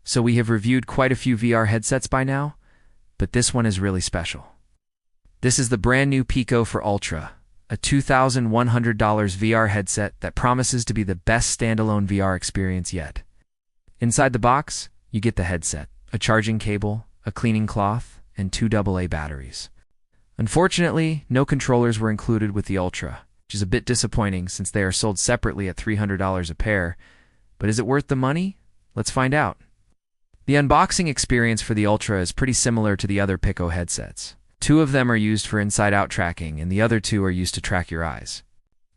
So we have reviewed quite a few VR headsets by now, but this one is really special. This is the brand new Pico for Ultra, a $2,100 VR headset that promises to be the best standalone VR experience yet. Inside the box, you get the headset, a charging cable, a cleaning cloth, and 2 AA batteries. Unfortunately, no controllers were included with the Ultra, which is a bit disappointing since they are sold separately at $300 a pair. But is it worth the money? Let's find out. The unboxing experience for the Ultra is pretty similar to the other Pico headsets. 2 of them are used for inside-out tracking, and the other 2 are used to track your eyes.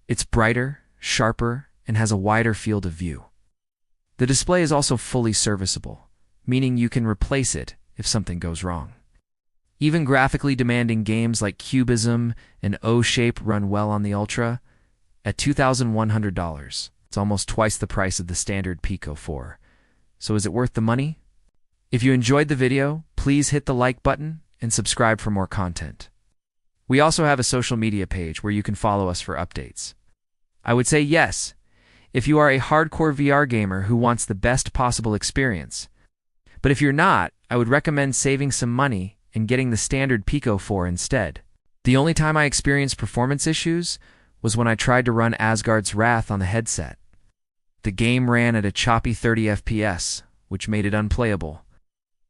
It's brighter, sharper, and has a wider field of view. The display is also fully serviceable, meaning you can replace it if something goes wrong. Even graphically demanding games like Cubism and O-Shape run well on the Ultra. At $2,100, it's almost twice the price of the standard Pico 4. So is it worth the money? If you enjoyed the video, please hit the like button and subscribe for more content. We also have a social media page where you can follow us for updates. I would say yes, if you are a hardcore VR gamer who wants the best possible experience. But if you're not, I would recommend saving some money and getting the standard Pico 4 instead. The only time I experienced performance issues was when I tried to run Asgard's Wrath on the headset. The game ran at a choppy 30 FPS, which made it unplayable.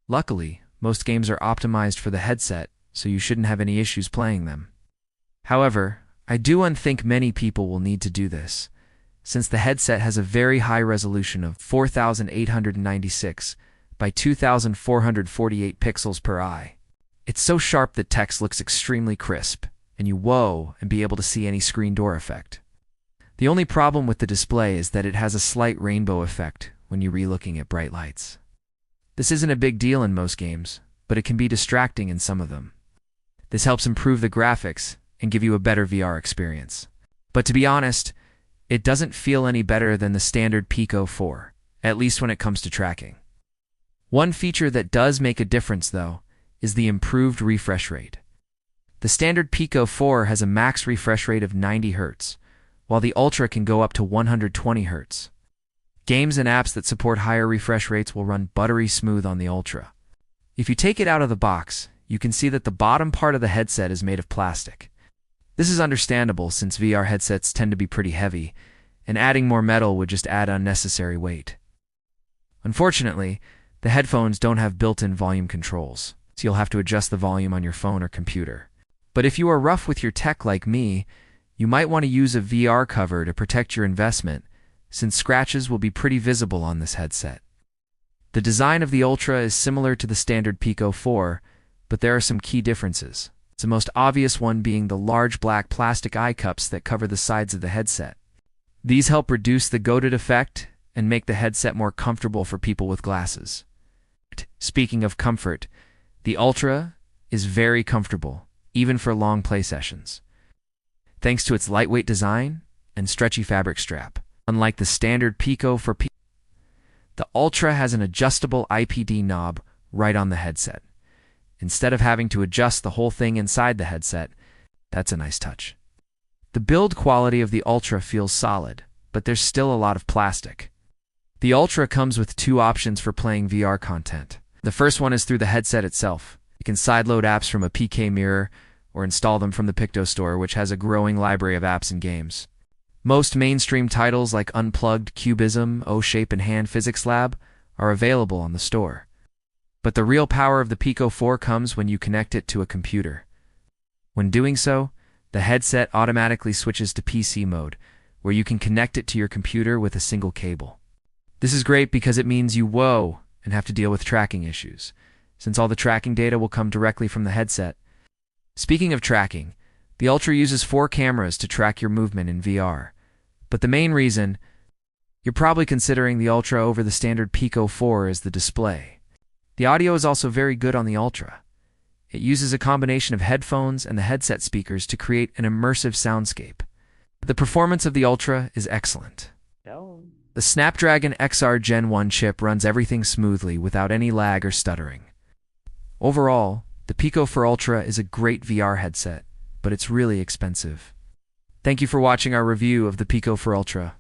Luckily, most games are optimized for the headset, so you shouldn't have any issues playing them. However, I do think many people will need to do this, since the headset has a very high resolution of 4,896 by 2,448 pixels per eye. It's so sharp that text looks extremely crisp, and you whoa and be able to see any screen door effect. The only problem with the display is that it has a slight rainbow effect when you're re-looking at bright lights. This isn't a big deal in most games, but it can be distracting in some of them. This helps improve the graphics and give you a better VR experience. But to be honest, it doesn't feel any better than the standard Pico 4, at least when it comes to tracking. One feature that does make a difference, though, is the improved refresh rate. The standard Pico 4 has a max refresh rate of 90 Hz, while the Ultra can go up to 120 Hz. Games and apps that support higher refresh rates will run buttery smooth on the Ultra. If you take it out of the box, you can see that the bottom part of the headset is made of plastic. This is understandable since VR headsets tend to be pretty heavy, and adding more metal would just add unnecessary weight. Unfortunately, the headphones don't have built-in volume controls, so you'll have to adjust the volume on your phone or computer. But if you are rough with your tech like me, you might want to use a VR cover to protect your investment, since scratches will be pretty visible on this headset. The design of the Ultra is similar to the standard Pico 4, but there are some key differences. The most obvious one being the large black plastic eye cups that cover the sides of the headset. These help reduce the goated effect and make the headset more comfortable for people with glasses. Speaking of comfort, the Ultra is very comfortable, even for long play sessions. Thanks to its lightweight design and stretchy fabric strap. Unlike the standard Pico for Pico, the Ultra has an adjustable IPD knob right on the headset. Instead of having to adjust the whole thing inside the headset, that's a nice touch. The build quality of the Ultra feels solid, but there's still a lot of plastic. The Ultra comes with 2 options for playing VR content. The first one is through the headset itself. You can sideload apps from a PK mirror or install them from the Pico store, which has a growing library of apps and games. Most mainstream titles like Unplugged, Cubism, O-Shape, and Hand Physics Lab are available on the store. But the real power of the Pico 4 comes when you connect it to a computer. When doing so, the headset automatically switches to PC mode, where you can connect it to your computer with a single cable. This is great because it means you whoa and have to deal with tracking issues, since all the tracking data will come directly from the headset. Speaking of tracking, the Ultra uses 4 cameras to track your movement in VR. But the main reason you're probably considering the Ultra over the standard Pico 4 is the display. The audio is also very good on the Ultra. It uses a combination of headphones and the headset speakers to create an immersive soundscape. The performance of the Ultra is excellent. The Snapdragon XR Gen 1 chip runs everything smoothly without any lag or stuttering. Overall, the Pico 4 Ultra is a great VR headset, but it's really expensive. Thank you for watching our review of the Pico 4 Ultra.